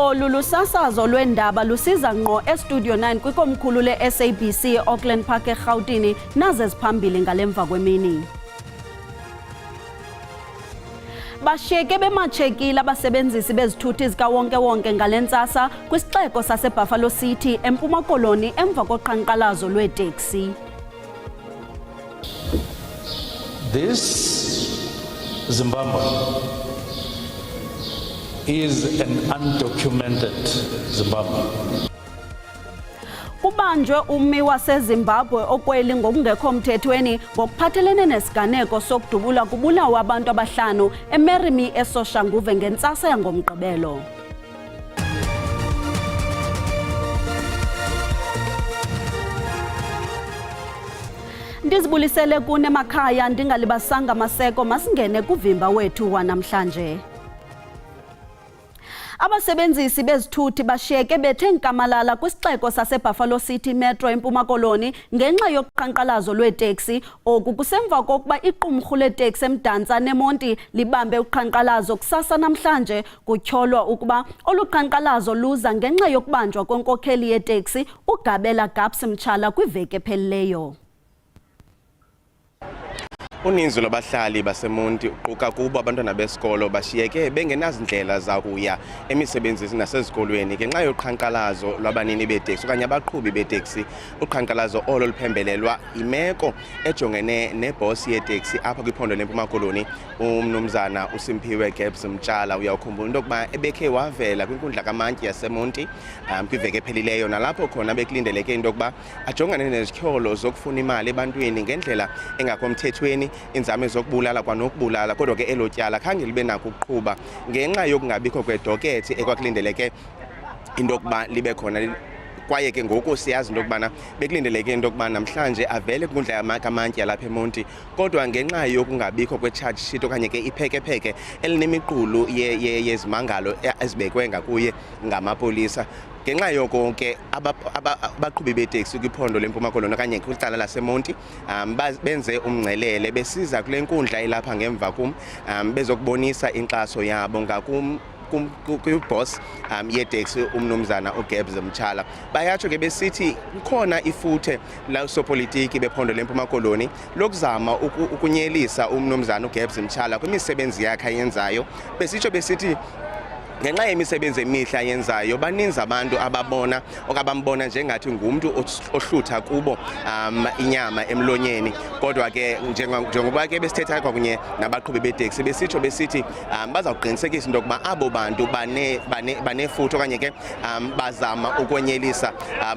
Olu lusasazo lwendaba lusiza ngqo eStudio 9 kwikomkhulu le-SABC Auckland Park eRhawutini nazo eziphambili ngalemva kwemini. Bashiyeke bematshekile abasebenzisi bezithuthi zikawonke-wonke ngalentsasa kwisixeko saseBuffalo City eMpuma Koloni emva koqhankqalazo lweeteksi. This Zimbabwe is an undocumented Zimbabwe. Kubanjwe ummi waseZimbabwe okweli ngokungekho mthethweni ngokuphathelene nesiganeko sokudubula kubulawa abantu abahlanu eMerimi eSoshanguve ngentsasa yangomgqibelo. Ndizibulisele kune makhaya ndingalibasanga maseko masingene kuvimba wethu wanamhlanje. Abasebenzisi bezithuthi bashiyeke bethe nkamalala kwisixeko saseBuffalo City Metro eMpuma Koloni ngenxa yoqhankqalazo lweeteksi. Oku kusemva kokuba iqumrhu leeteksi eMdantsane neMonti libambe uqhankqalazo kusasa namhlanje. Kutyholwa ukuba olu qhankqalazo luza ngenxa yokubanjwa kwenkokheli yeeteksi uGabela Gabs Mtshala kwiveki ephelileyo. Uninzi lwabahlali baseMonti uquka kubo abantwana besikolo bashiyeke bengenazindlela zakuya emisebenzini nasezikolweni ngenxa yoqhankqalazo lwabanini beeteksi okanye abaqhubi beeteksi. Uqhankqalazo olo luphembelelwa imeko ejongene nebhosi yeeteksi apha kwiphondo leMpuma Koloni umnumzana uSimphiwe Gabs Mtshala. Uyawukhumbula into yokuba ebekhe wavela kwinkundla kamantyi yaseMonti kwiveki ephelileyo nalapho khona bekulindeleke into yokuba ajongane nezityholo zokufuna imali ebantwini ngendlela engakho mthethweni, inzame zokubulala kwanokubulala, kodwa ke elo tyala khange libe nako ukuqhuba ngenxa yokungabikho kwedokethi ekwakulindeleke into yokuba libe khona. Kwaye ke ngoku siyazi into yokubana bekulindeleke into yokuba namhlanje avele kwinkundla kamantyi yalapha eMonti, kodwa ngenxa yokungabikho kwe-charge sheet okanye ke ipheke-pheke elinemiqulu yezimangalo ezibekwe ngakuye ngamapolisa. Ngenxa yoko ke abaqhubi beeteksi kwiphondo leMpuma Koloni okanye kwicala laseMonti benze umngcelele besiza kule nkundla elapha ngemva kum bezokubonisa inkxaso yabo kwi-boss yeteksi umnumzana uGabs Mtshala. Bayatsho ke besithi kukhona ifuthe lasopolitiki bephondo leMpuma Koloni lokuzama ukunyelisa umnumzana uGabs Mtshala kwimisebenzi yakhe ayenzayo. Besithi ngenxa yemisebenzi emihla yenzayo baninzi abantu ababona okabambona njengathi ngumuntu ohlutha kubo inyama emlonyeni, kodwa ke njengoba ke besithetha kwakunye nabaqhubi beeteksi besithi bazawuqinisekisa into yokuba abo bantu banefuthe okanye ke bazama ukonyelisa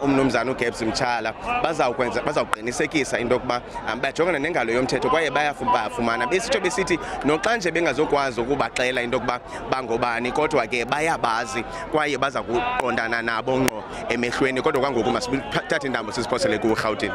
umnumzana uGabs Mtshala. Bazawuqinisekisa into yokuba bajongana nengalo yomthetho kwaye bayafumana. Besithi noxa nje bengazokwazi ukubaxela into yokuba bangobani, kodwa ke bayabazi kwaye baza kuqondana nabo ngqo emehlweni, kodwa kwangoku masithathe intambo siziphosele kuRhawutini.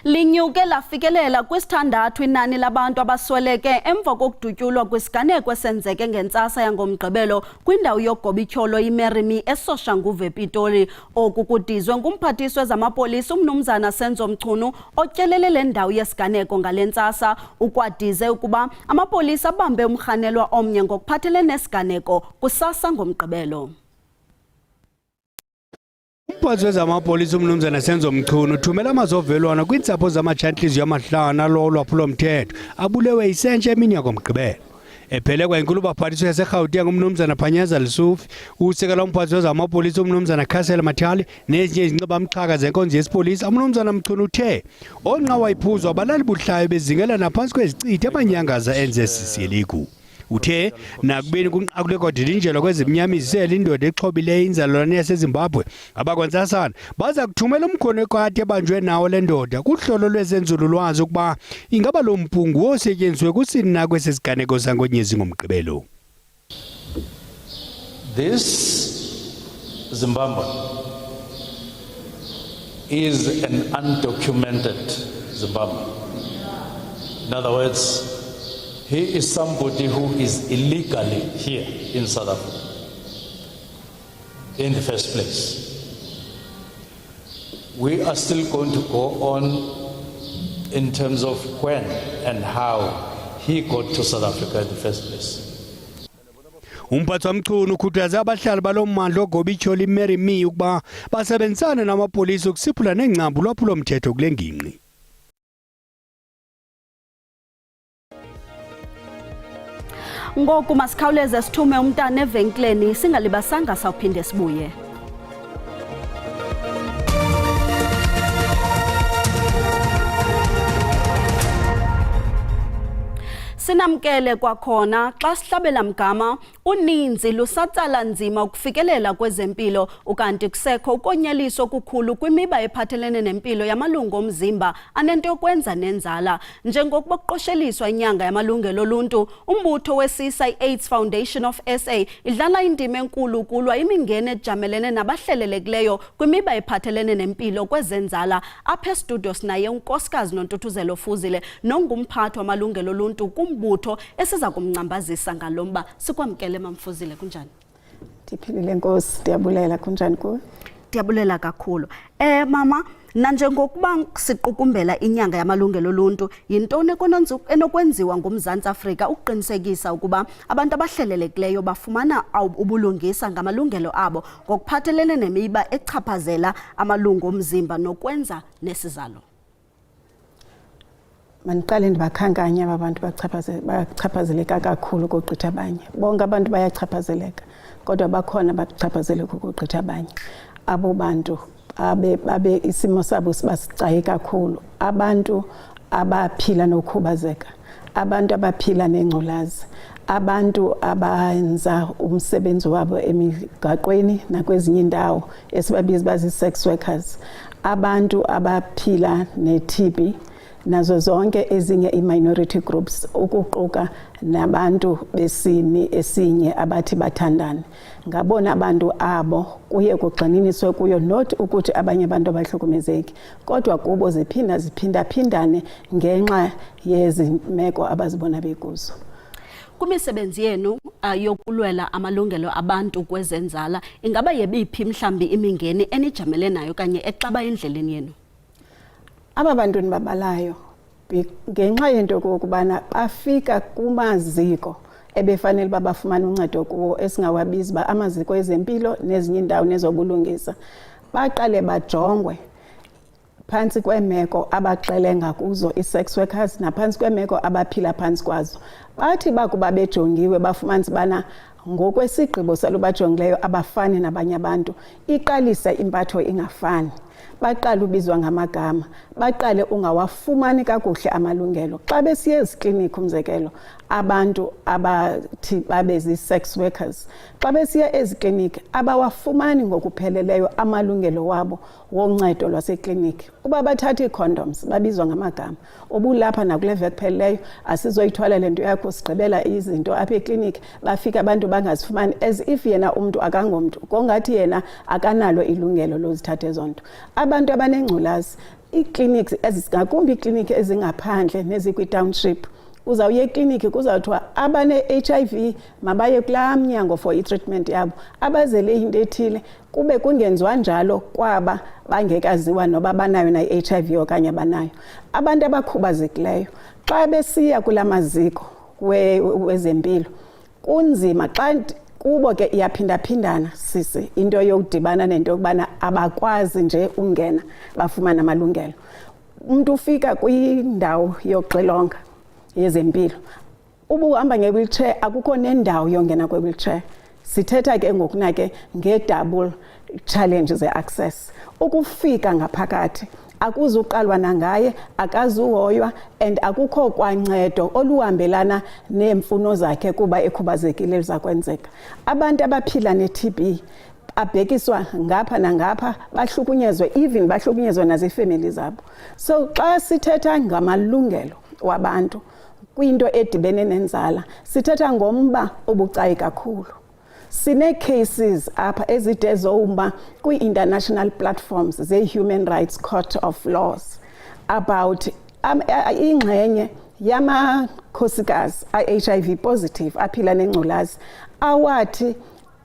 Linyuke lafikelela kwisithandathu inani labantu abasweleke emva kokudutyulwa kwisiganeko esenzeke ngentsasa yangomgqibelo kwindawo yogobityholo iMerimi eSoshanguve ePitoli. Oku kudizwe ngumphathiswa wezamapolisa umnumzana Senzo Mchunu otyelele le ndawo yesiganeko ngalentsasa. Ukwadize ukuba amapolisa abambe umrhanelwa omnye ngokuphathelene nesiganeko kusasa ngomgqibelo. Umphathiswa wezamapolisa umnumzana Senzo Mchunu uthumela amazovelwano kwiintsapho zamatshantliziyo amahlanu alo lwaphulomthetho abulewe yisentsha emini yangomgqibelo. Ephelekwa inkulu baphathiswa yaseRhawutini umnumzana Phanyaza Lesufi, usekela umphathiswa wezamapolisa umnumzana Khasela Mathali nezinye izincibamxhaka zenkonzo yesipolisa. Umnumzana Mchunu uthe onqawa iphuzwa abalali buhlayo bezingela naphantsi kwezicithi amanyangaza enze sisiyeliku. Uthe nakubeni kunqakule kodidinjelwa kwezimnyamisela indoda exhobileyo inzalelwane yaseZimbabwe abakwentsasana baza kuthumela umkhono ekati ebanjwe nawo le ndoda kuhlolo lwezenzululwazi ukuba ingaba lo mpungu osetyenziswe kusini na kwesesiganeko sangonyezi ngomgqibelo. This Zimbabwe is an undocumented Zimbabwe. In other words, he is somebody who is illegally here in South Africa in the first place. We are still going to go on in terms of when and how he got to South Africa in the first place. Umphathi wamchunu ukhuthaze abahlali balommandla oGobityholo iMary Me ukuba basebenzisane namapolisa ukusiphula nengcambu lwaphulomthetho kule ngingqi. Ngoku masikhawuleze sithume umntana evenkileni singalibasanga sawuphinde sibuye. Sinamkele kwakhona xa sihlabela mgama uninzi lusatsala nzima ukufikelela kwezempilo ukanti kusekho ukonyeliso okukhulu kwimiba ephathelene nempilo yamalungu omzimba anento yokwenza nenzala. Njengokuba kuqosheliswa inyanga yamalungelo oluntu, umbutho weSisa AIDS Foundation of SA idlala indima enkulu kulwa imingeni ejamelene nabahlelelekileyo kwimiba ephathelene nempilo kwezenzala. Apha estudio sinaye unkosikazi Nontuthuzelo Fuzile nongumphathi wamalungelo oluntu kumbutho esiza kumncambazisa ngalomba. Sikwamkele Mamfuzile, kunjani? Ndiphilile Nkosi, ndiyabulela, kunjani kuwe? Ndiyabulela kakhulu. Mama, nanjengokuba siqukumbela inyanga yamalungelo oluntu, yintoni enokwenziwa nguMzantsi Afrika ukuqinisekisa ukuba abantu abahlelelekileyo bafumana ubulungisa ngamalungelo abo ngokuphathelene nemiba echaphazela amalungu omzimba nokwenza nesizalo? Maniqale ndibakhankanye aba bantu bachaphazeleka kakhulu ukugqitha abanye. Bonke abantu bayachaphazeleka, kodwa bakhona bachaphazeleka ukugqitha abanye. Abo bantu abe isimo sabo sibasicayi kakhulu. Abantu abaphila nokhubazeka, abantu abaphila nengculazi, abantu abenza umsebenzi wabo emigaqweni nakwezinye indawo esibabiza bazi-sex workers, abantu abaphila ne-TB, nazo zonke ezinye i-minority groups ukuquka nabantu besini esinye abathi bathandane. Ngabona abantu abo kuye kugxininiswe kuyo not ukuthi abanye abantu abahlukumezeki, kodwa kubo ziphindaphindane ngenxa yezimeko abazibona bekuzo. Kumisebenzi yenu yokulwela amalungelo abantu kwezenzala, ingaba yebiphi mhlambi imingeni enijamele nayo kanye exaba endleleni yenu? Aba bantu nibabalayo ngenxa yento kokubana bafika kumaziko ebefanele babafumana uncedo kuwo esingawabizi ba amaziko ezempilo nezinye indawo nezobulungisa. Baqale bajongwe phansi kwemeko abaxelenga kuzo i-sex workers naphansi kwemeko abaphila phansi kwazo. Bathi bakuba bejongiwe bafumanisa bana ngokwesigqibo salo bajongileyo abafani nabanye abantu, iqalisa impatho ingafani. Baqala ubizwa ngamagama, baqale ungawafumani kakuhle amalungelo. Xa besiye ezikliniki umzekelo, abantu abathi babezi sex workers, xa besiya ezikliniki abawafumani ngokupheleleyo amalungelo wabo woncedo lwasekliniki. Uba bathatha ii-condoms babizwa ngamagama, ubulapha nakule veki phelileyo asizoyithwala le nto yakho sigqibela izinto apha ekliniki, bafika abantu bangazifumani as if yena umntu akangomntu, kongathi yena akanalo ilungelo lozithatha ezo nto. Abantu abanengculazi, ii-clinics ngakumbi iikliniki ezingaphandle nezikwi-township, uzawuye ekliniki kuzawuthiwa abane-HIV mabaye kulaa mnyango for i-treatment yabo, abazele into ethile kube kungenziwa njalo kwaba bangekaziwa noba banayo na i-HIV okanye banayo. Abantu abakhubazekileyo xa besiya kula maziko wezempilo kunzima, xa kubo ke iyaphindaphindana sisi into yokudibana nento yokubana abakwazi nje ungena bafumana amalungelo. Umuntu ufika kwindawo yoxilonga yezempilo, uba uhamba nge-wheelchair akukho nendawo yongena kwe-wheelchair. Sithetha ke ngokunake nge-double challenge ze-access. Ukufika ngaphakathi akuzuqalwa nangaye, akazuhoywa and akukho kwancedo oluhambelana neemfuno zakhe kuba ekhubazekile lizakwenzeka. Abantu abaphila ne-TB abhekiswa ngapha nangapha, bahlukunyezwe, even bahlukunyezwe nazifemeli zabo. So xa sithetha ngamalungelo wabantu kwinto edibene nenzala, sithetha ngomba obucayi kakhulu. Sine-cases apha ezide zowuba kwi-international platforms ze-Human Rights Court of Laws about ingxenye yamakhosikazi a-HIV positive aphila nengculazi awathi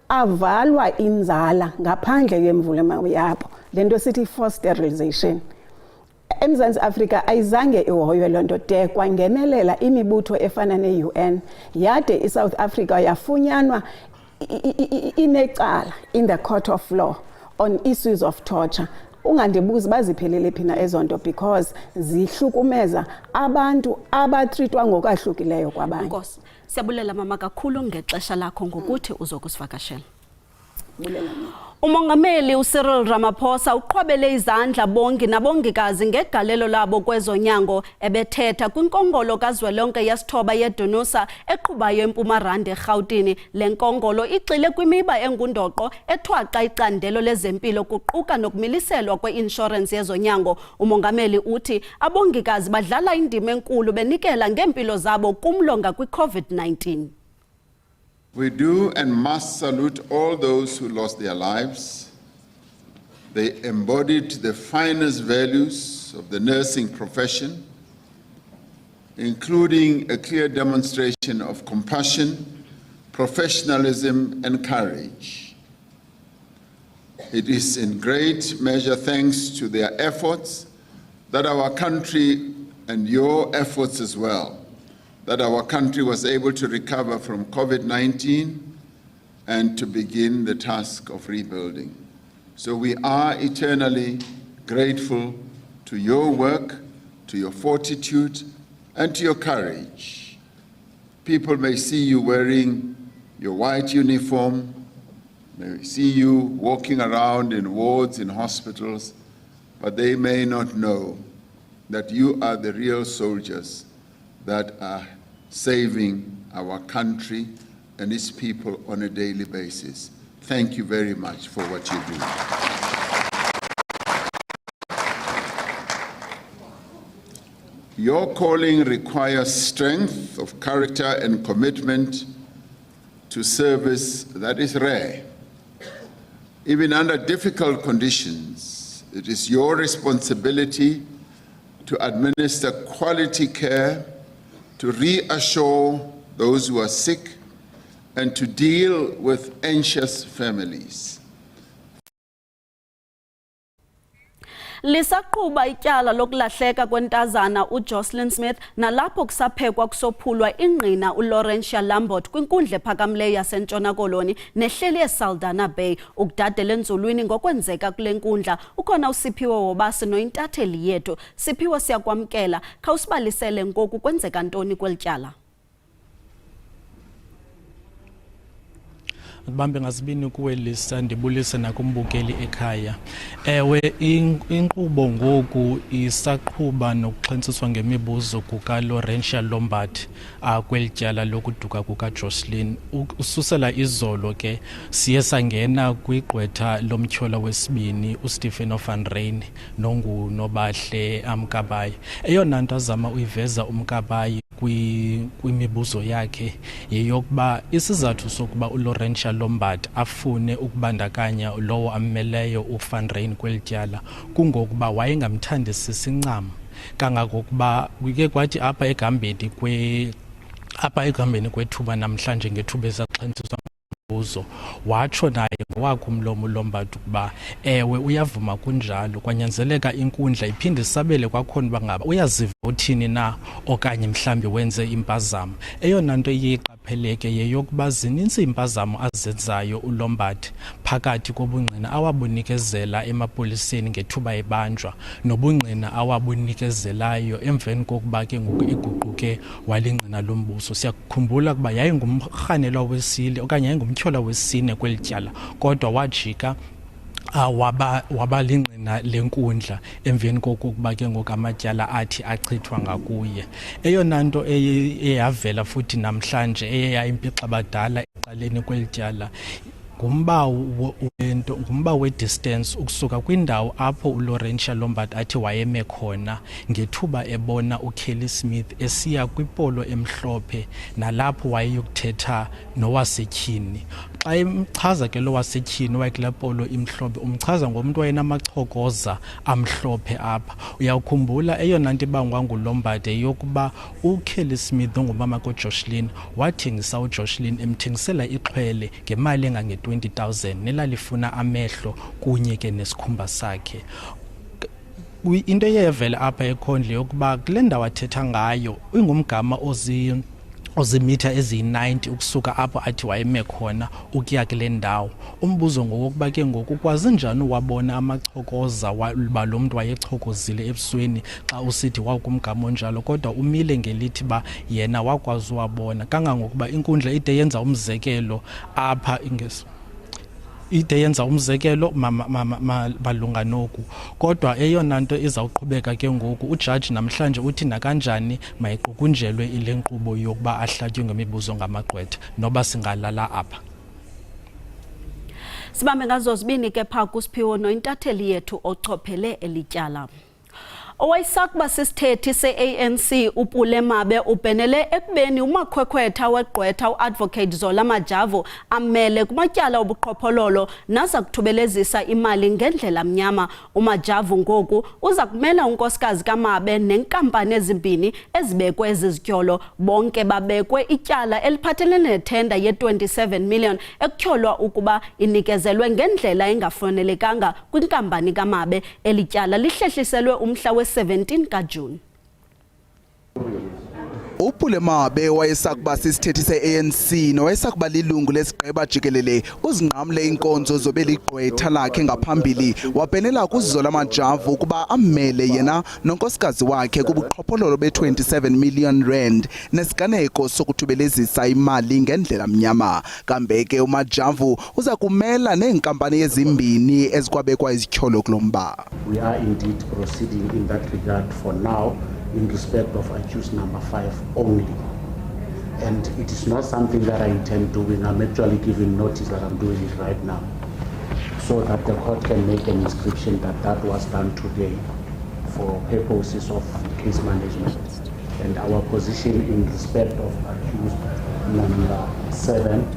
avalwa inzala ngaphandle yemvume yabo, le nto sithi forced sterilization. eMzantsi Afrika ayizange ihoywe loo nto de kwangenelela imibutho efana ne-UN yade iSouth Africa yafunyanwa inecala in the court of law on issues of torture. Ungandibuzi baziphelele phina ezonto because zihlukumeza abantu abatreatwa ngokahlukileyo kwabanye. Nkosi, siyabulela mama kakhulu ngexesha lakho ngokuthi uzokusivakashela. Umongameli uCyril Ramaphosa uqhwabele izandla bongi nabongikazi ngegalelo labo kwezonyango ebethetha kwinkongolo kazwelonke yesithoba yeDonusa eqhubayo eMpumalanga eGauteng. Le nkongolo ixile kwimiba engundoqo ethwaqa icandelo lezempilo kuquka nokumiliselwa kwe-insurance yezonyango. Umongameli uthi abongikazi badlala indima enkulu benikela ngempilo zabo kumlonga kwi-COVID-19. We do and must salute all those who lost their lives. They embodied the finest values of the nursing profession, including a clear demonstration of compassion, professionalism, and courage. It is in great measure thanks to their efforts that our country, and your efforts as well, that our country was able to recover from COVID-19 and to begin the task of rebuilding. So we are eternally grateful to your work, to your fortitude, and to your courage. People may see you wearing your white uniform, may see you walking around in wards in hospitals, but they may not know that you are the real soldiers that are saving our country and its people on a daily basis. Thank you very much for what you do. Your calling requires strength of character and commitment to service that is rare. Even under difficult conditions, it is your responsibility to administer quality care, to reassure those who are sick, and to deal with anxious families. Lisaqhuba ityala lokulahleka kwentazana uJocelyn Smith nalapho kusaphekwa kusophulwa ingqina uLaurentia Lambert kwinkundla ephakamileyo yaseNtshona Koloni nehleli eSaldanha Bay. Ukudadela enzulwini ngokwenzeka kule nkundla ukhona uSiphiwe Wobasi noyintatheli yethu. Siphiwe, siyakwamkela, khawusibalisele ngoku kwenzeka ntoni kwelityala. Bambe ngasibini kuwe Lisa, ndibulise nakumbukeli ekhaya. Ewe, inkqubo ngoku isaqhuba nokuxhentsiswa ngemibuzo kukaLaurentia Lambert kwelityala lokuduka kukaJocelyn. Ususela izolo ke siye sangena kwigqwetha lomtyhola wesibini uStephen van Ryn nonguNobahle Mkabayi. Eyona nto azama uyiveza uMkabayi kwimibuzo yakhe yeyokuba isizathu sokuba uLaurentia Lambert afune ukubandakanya lowo ammeleyo uVan Ryn kwelityala kungokuba wayengamthandisisi incam kangangokuba kuke kwathi apha egambeni kwethuba namhlanje ngethuba esaxhentsiswa buzo watsho naye ngowakhe umlomo uLambert ukuba ewe uyavuma kunjalo, kwanyanzeleka inkundla iphinde isabele kwakhona uba ngaba uyaziva uthini na okanye mhlambi wenze impazamo. Eyona nto iyiqapheleke yeyokuba zininzi impazamo azenzayo uLambert phakathi kobungqina awabunikezela emapoliseni ngethuba ebanjwa nobungqina awabunikezelayo emveni kokuba ke ngoku iguquke walingqina lombuso. Siyakhumbula ukuba yayingumrhanelwa wesile okanye yayingumtyhola wesine kwelityala kodwa wajika wabalingqina lenkundla emveni kokuba ke ngoku amatyala athi achithwa ngakuye. Eyona nto eyavela futhi namhlanje eyayimpixha badala eqaleni kwelityala ngumba we-distance ukusuka kwindawo apho uLaurentia Lambert athi wayeme khona ngethuba ebona uKelly Smith esiya kwipolo emhlophe nalapho wayeyokuthetha nowasetyhini. Xa imchaza ke lo wasetyhini wayekulaa polo imhlophe umchaza ngomntu wayenamachokoza amhlophe apha. Uyawukhumbula eyona nto ibangwa nguLambert yokuba uKelly Smith ongumama koJocelyn wathengisa uJocelyn emthengisela ixhwele ngemali engange-20,000 nelalifuna amehlo kunye ke nesikhumba sakhe. Into eyevela apha ekhondle yokuba kule ndawo athetha ngayo ingumgama ozimitha eziyi-90 ukusuka apho athi wayeme khona ukuya kule ndawo. Umbuzo ngowokuba ke ngoku kwazi njani wabona amachokoza lo mntu wayechokozile ebusweni xa usithi wakumgama onjalo, kodwa umile ngelithi ba yena wakwazi uwabona kangangokuba inkundla ide yenza umzekelo apha ide yenza umzekelo malunga noku, kodwa eyona nto izawuqhubeka ke ngoku ujaji namhlanje uthi nakanjani mayiqukunjelwe ile nkqubo yokuba ahlatywe ngemibuzo ngamagqwetha noba singalala apha. Sibambe ngazo zibini ke phaa kuSiphiwo noyintatheli yethu ochophele elityala. Owayesakuba sisithethi se-ANC uPule Mabe ubhenele ekubeni umakhwekhwetha wegqwetha uadvocate Zola Majavu amele kumatyala obuqhophololo naza kuthubelezisa imali ngendlela mnyama. uMajavu ngoku uza kumela unkosikazi kaMabe nenkampani ezimbini ezibekwe ezizityholo, bonke babekwe ityala eliphathelene nethenda ye-27 million ekutyholwa ukuba inikezelwe ngendlela engafanelekanga kwinkampani kaMabe. Eli tyala lihlehliselwe umhla we-17 kaJuni. uPule Mabe wayesakuba sisithethi se-ANC nowayesakuba lilungu lesigqeba jikelele uzinqamle inkonzo zobeligqwetha lakhe ngaphambili wabhenela kuZola Majavu ukuba ammele yena nonkosikazi wakhe kubuqhophololo be-27 million rand nesiganeko sokuthubelezisa imali ngendlela mnyama. Kambe ke uMajavu uza kumela neenkampani ezimbini ezikwabekwa izityholo kulo mba. We are indeed proceeding in that regard for now in respect of accused number 5 only. And it is not something that I intend doing. I'm actually giving notice that I'm doing it right now, so that the court can make an inscription that that was done today for purposes of case management. And our position in respect of accused number 7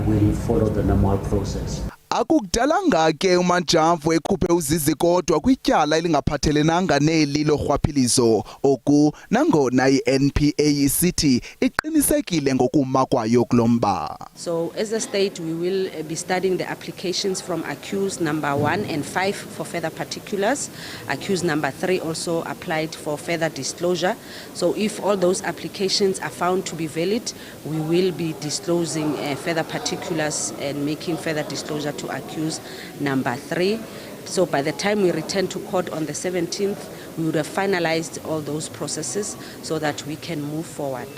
will follow the normal process. Akukudalanga ke uMajavu ekhuphe uzizi kodwa kwityala elingaphathelenanga neli lorhwaphilizo oku nangona i-NPA isithi iqinisekile ngokuma kwayo kulo mba. So as a state we will be studying the applications from accused number 1 and 5 for further particulars. Accused number 3 also applied for further disclosure. So if all those applications are found to be valid, we will be disclosing further particulars and making further disclosure to accused number 3. So by the time we return to court on the 17th, we would have finalized all those processes so that we can move forward.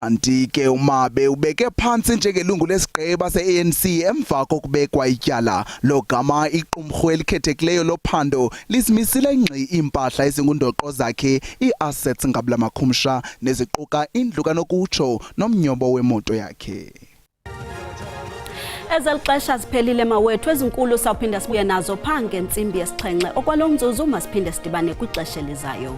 Anti ke uMabe ubeke phansi njengelungu lesigqeba se-ANC emva kokubekwa ityala logama iqumrhu elikhethekileyo lophando lizimisile ngqi impahla ezingundoqo zakhe ii-assets ngabula makhumsha neziquka indlu kanokutsho nomnyobo wemoto yakhe. Ezeli xesha ziphelile mawethu, ezinkulu sawuphinda sibuye nazo phaa ngentsimbi yesixhenxe. Okwalo mzuzu masiphinde sidibane kwixesha elizayo.